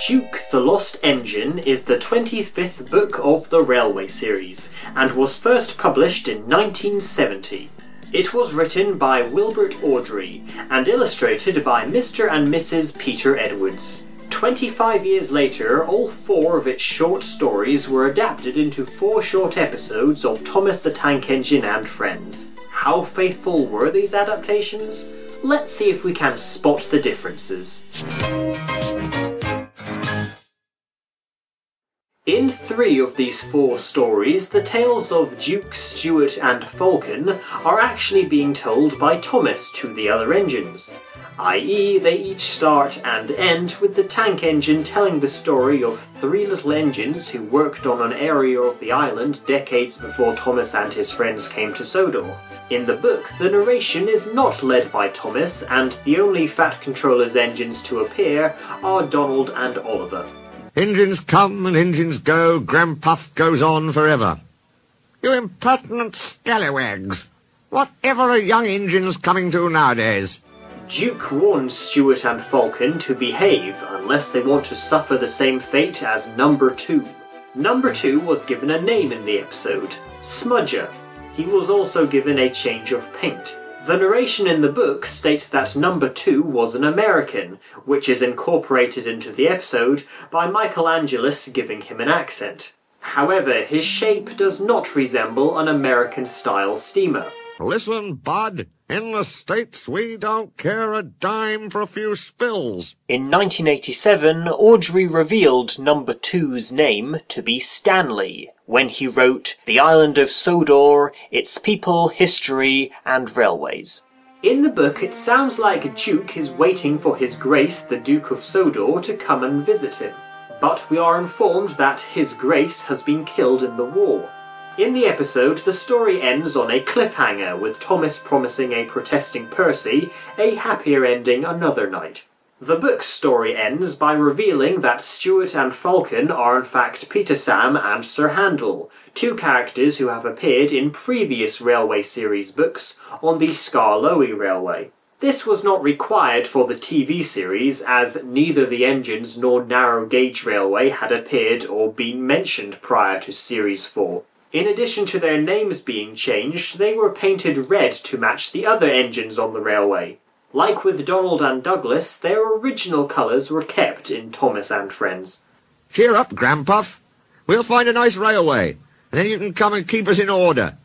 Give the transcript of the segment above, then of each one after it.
Duke the Lost Engine is the 25th book of the Railway series, and was first published in 1970. It was written by Wilbert Awdry, and illustrated by Mr. and Mrs. Peter Edwards. 25 years later, all 4 of its short stories were adapted into 4 short episodes of Thomas the Tank Engine and Friends. How faithful were these adaptations? Let's see if we can spot the differences. In 3 of these 4 stories, the tales of Duke, Stuart and Falcon are actually being told by Thomas to the other engines, i.e. they each start and end with the tank engine telling the story of 3 little engines who worked on an area of the island decades before Thomas and his friends came to Sodor. In the book, the narration is not led by Thomas, and the only Fat Controller's engines to appear are Donald and Oliver. Engines come and engines go, Granpuff goes on forever. You impertinent scallywags! Whatever are young engines coming to nowadays? Duke warns Stuart and Falcon to behave unless they want to suffer the same fate as Number 2. Number 2 was given a name in the episode, Smudger. He was also given a change of paint. The narration in the book states that Number 2 was an American, which is incorporated into the episode by Michelangelis giving him an accent. However, his shape does not resemble an American-style steamer. Listen, bud, in the States we don't care a dime for a few spills. In 1987, Awdry revealed Number 2's name to be Stanley, when he wrote The Island of Sodor, Its People, History and Railways. In the book, it sounds like Duke is waiting for His Grace the Duke of Sodor to come and visit him. But we are informed that His Grace has been killed in the war. In the episode, the story ends on a cliffhanger, with Thomas promising a protesting Percy a happier ending another night. The book's story ends by revealing that Stuart and Falcon are in fact Peter Sam and Sir Handel, 2 characters who have appeared in previous Railway series books on the Skarloey Railway. This was not required for the TV series, as neither the engines nor narrow gauge railway had appeared or been mentioned prior to Series 4. In addition to their names being changed, they were painted red to match the other engines on the railway. Like with Donald and Douglas, their original colours were kept in Thomas and Friends. Cheer up, Granpuff. We'll find a nice railway, and then you can come and keep us in order.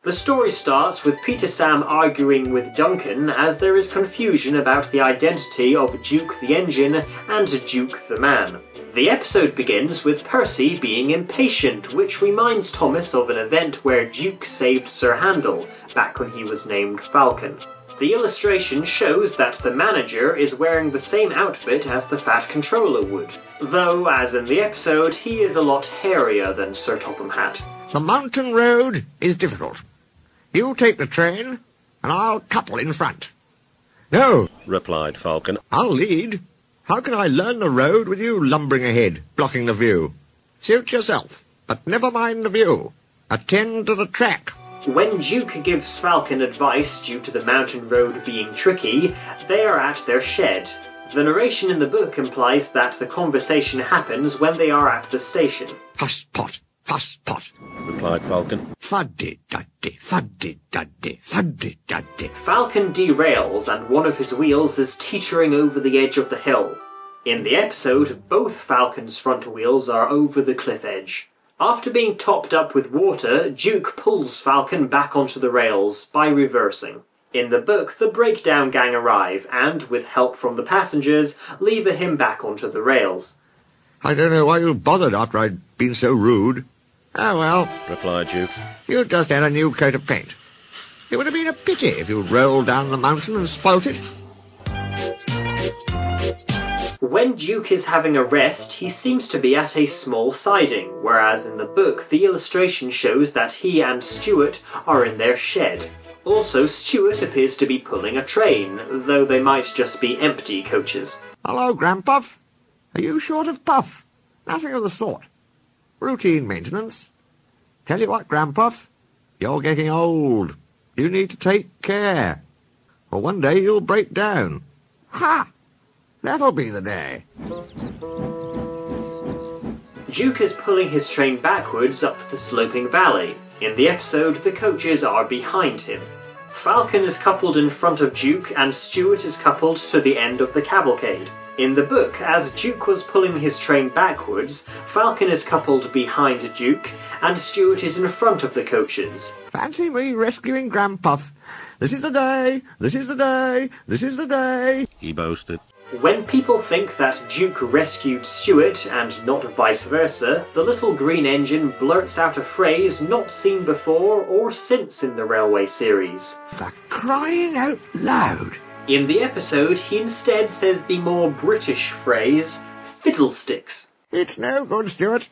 The story starts with Peter Sam arguing with Duncan as there is confusion about the identity of Duke the Engine and Duke the Man. The episode begins with Percy being impatient, which reminds Thomas of an event where Duke saved Sir Handel, back when he was named Falcon. The illustration shows that the manager is wearing the same outfit as the Fat Controller would, though, as in the episode, he is a lot hairier than Sir Topham Hatt. The mountain road is difficult. You take the train, and I'll couple in front. No, replied Falcon, I'll lead. How can I learn the road with you lumbering ahead, blocking the view? Suit yourself, but never mind the view. Attend to the track. When Duke gives Falcon advice due to the mountain road being tricky, they are at their shed. The narration in the book implies that the conversation happens when they are at the station. Fuss-pot, replied Falcon. Fuddy-duddy, fuddy-duddy, fuddy-duddy. Falcon derails and one of his wheels is teetering over the edge of the hill. In the episode, both Falcon's front wheels are over the cliff edge. After being topped up with water, Duke pulls Falcon back onto the rails by reversing. In the book, the breakdown gang arrive and, with help from the passengers, lever him back onto the rails. I don't know why you bothered after I'd been so rude. Oh well, replied Duke. You just had a new coat of paint. It would have been a pity if you'd rolled down the mountain and spoilt it. When Duke is having a rest, he seems to be at a small siding, whereas in the book the illustration shows that he and Stuart are in their shed. Also, Stuart appears to be pulling a train, though they might just be empty coaches. Hello, Granpuff. Are you short of puff? Nothing of the sort. Routine maintenance. Tell you what, Granpuff, you're getting old. You need to take care, or one day you'll break down. Ha! That'll be the day. Duke is pulling his train backwards up the sloping valley. In the episode, the coaches are behind him. Falcon is coupled in front of Duke and Stuart is coupled to the end of the cavalcade. In the book, as Duke was pulling his train backwards, Falcon is coupled behind Duke and Stuart is in front of the coaches. Fancy me rescuing Granpuff. This is the day, this is the day, this is the day, he boasted. When people think that Duke rescued Stuart and not vice versa, the little green engine blurts out a phrase not seen before or since in the railway series. For crying out loud! In the episode, he instead says the more British phrase, fiddlesticks. It's no good, Stuart.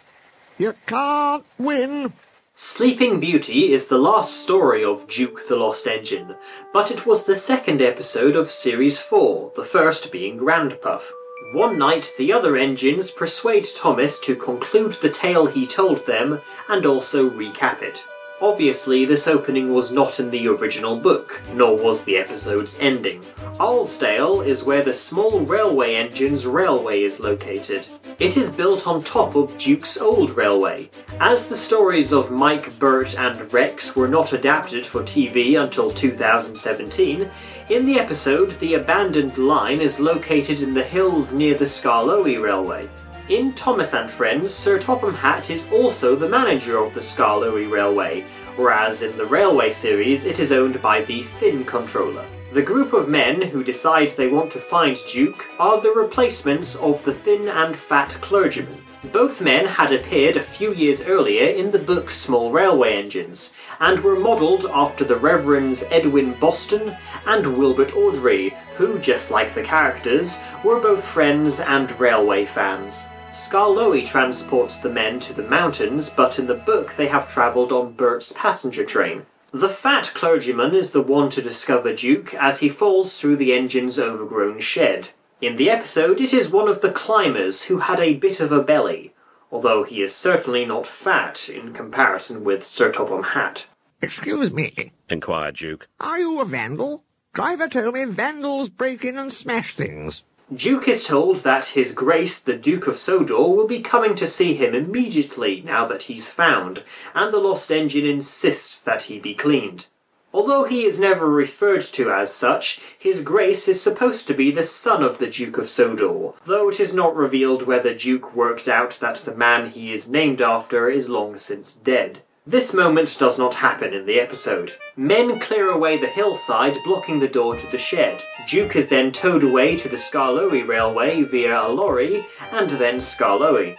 You can't win. Sleeping Beauty is the last story of Duke the Lost Engine, but it was the second episode of Series 4, the first being Granpuff. One night, the other engines persuade Thomas to conclude the tale he told them and also recap it. Obviously, this opening was not in the original book, nor was the episode's ending. Alsdale is where the small railway engine's railway is located. It is built on top of Duke's old railway. As the stories of Mike, Bert and Rex were not adapted for TV until 2017, in the episode the abandoned line is located in the hills near the Skarloey Railway. In Thomas and Friends, Sir Topham Hatt is also the manager of the Skarloey Railway, whereas in the railway series it is owned by the Thin Controller. The group of men who decide they want to find Duke are the replacements of the Thin and Fat Clergyman. Both men had appeared a few years earlier in the book Small Railway Engines, and were modelled after the Reverends Edwin Boston and Wilbert Audrey, who, just like the characters, were both friends and railway fans. Skarloey transports the men to the mountains, but in the book they have travelled on Bert's passenger train. The Fat Clergyman is the one to discover Duke as he falls through the engine's overgrown shed. In the episode, it is one of the climbers who had a bit of a belly, although he is certainly not fat in comparison with Sir Topham Hatt. Excuse me, inquired Duke. Are you a vandal? Driver told me vandals break in and smash things. Duke is told that His Grace the Duke of Sodor will be coming to see him immediately now that he's found, and the lost engine insists that he be cleaned. Although he is never referred to as such, His Grace is supposed to be the son of the Duke of Sodor, though it is not revealed whether Duke worked out that the man he is named after is long since dead. This moment does not happen in the episode. Men clear away the hillside, blocking the door to the shed. Duke is then towed away to the Skarloey Railway via a lorry, and then Skarloey.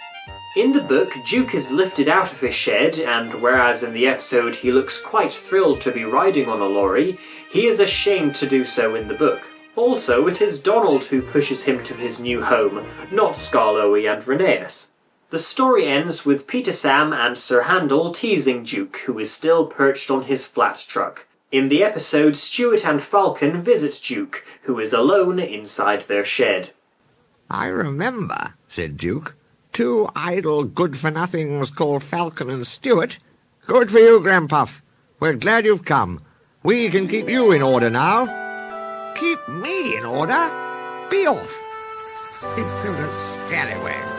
In the book, Duke is lifted out of his shed, and whereas in the episode he looks quite thrilled to be riding on a lorry, he is ashamed to do so in the book. Also, it is Donald who pushes him to his new home, not Skarloey and Rheneas. The story ends with Peter Sam and Sir Handel teasing Duke, who is still perched on his flat truck. In the episode, Stuart and Falcon visit Duke, who is alone inside their shed. I remember, said Duke, two idle good-for-nothings called Falcon and Stuart. Good for you, Granpuff. We're glad you've come. We can keep you in order now. Keep me in order? Be off. Impudent scallywag.